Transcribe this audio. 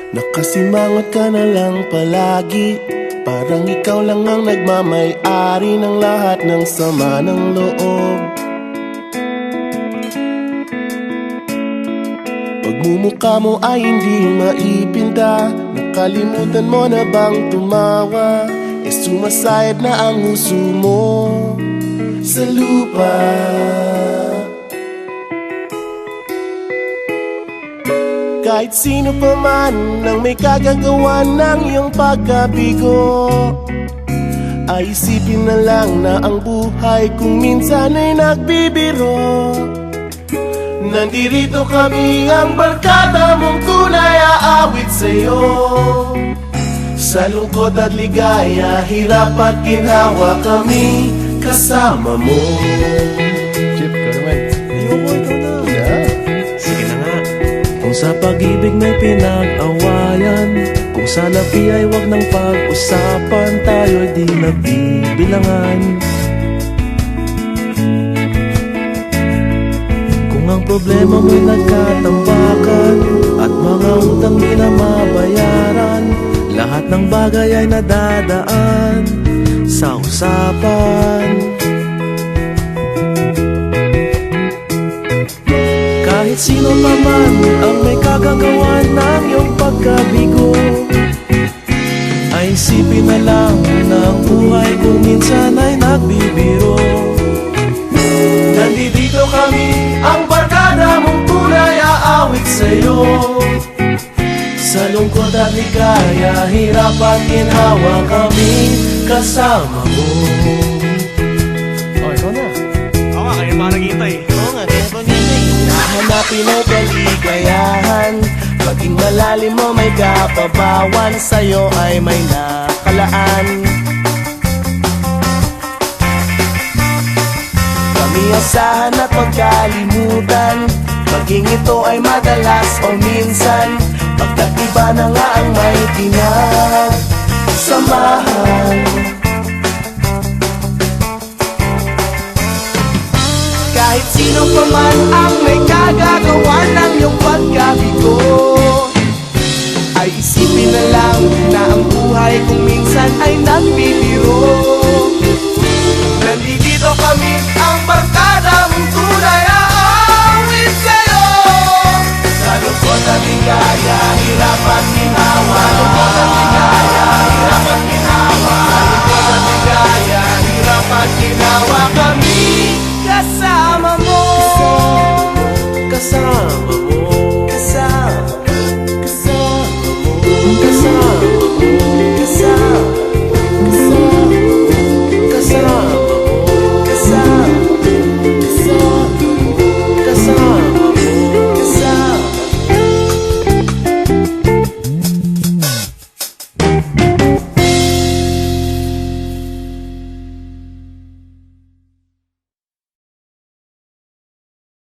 Nakasimangot ka na lang palagi, parang ikaw lang ang nagmamay-ari ng lahat ng sama ng loob. Pagmumukha mo ay hindi maipinta, nakalimutan mo na bang tumawa? E sumasayad na ang huso mo sa lupa. Kahit sino pa man ang may kagagawa ng iyong pagkabigo, ay isipin na lang na ang buhay kung minsan ay nagbibiro. Nandirito kami, ang barkada mong tunay aawit sa'yo. Sa lungkot at ligaya, hirap at ginhawa, kami kasama mo. Chip, ka naman. Ayoko, ikaw na. Yeah. Sige na nga. Kung sa pag-ibig may pinag-awayan, kung sa labi ay wag nang pag-usapan, tayo'y di nagbibilangan. Kung ang problema mo'y nagkatambakan at mga utang di na mabayaran, lahat ng bagay ay nadadaan sa usapan. Kahit sino pa man ang may kagagawa ng iyong pagkabigo, ay isipin na lang na ang buhay kung minsan ay nagbibiro. Nandito kami, ang barkada mong tunay aawit sa'yo. Sa lungkot at ligaya, hirap at ginhawa, kami kasama mo. Oh, ikaw na. Oo nga, kaya parang kita eh. Oo nga, kaya pa nito eh. Nahanapin ay kaligayahan, paging malalim mo may kapabawan, sa'yo ay may nakalaan. Kami asahan at magkalimutan, maging ito ay madalas o minsan, pagkat iba na nga ang may pinagsamahan. Kahit sino pa man ang may kagagawa ng iyong pagkabigo, ay isipin na lang na ang buhay kung minsan ay nagbibiro. Nandito kami, ang barkada mong tunay aawit sa'yo. Sa lungkot at ligaya, hirap at ginhawa,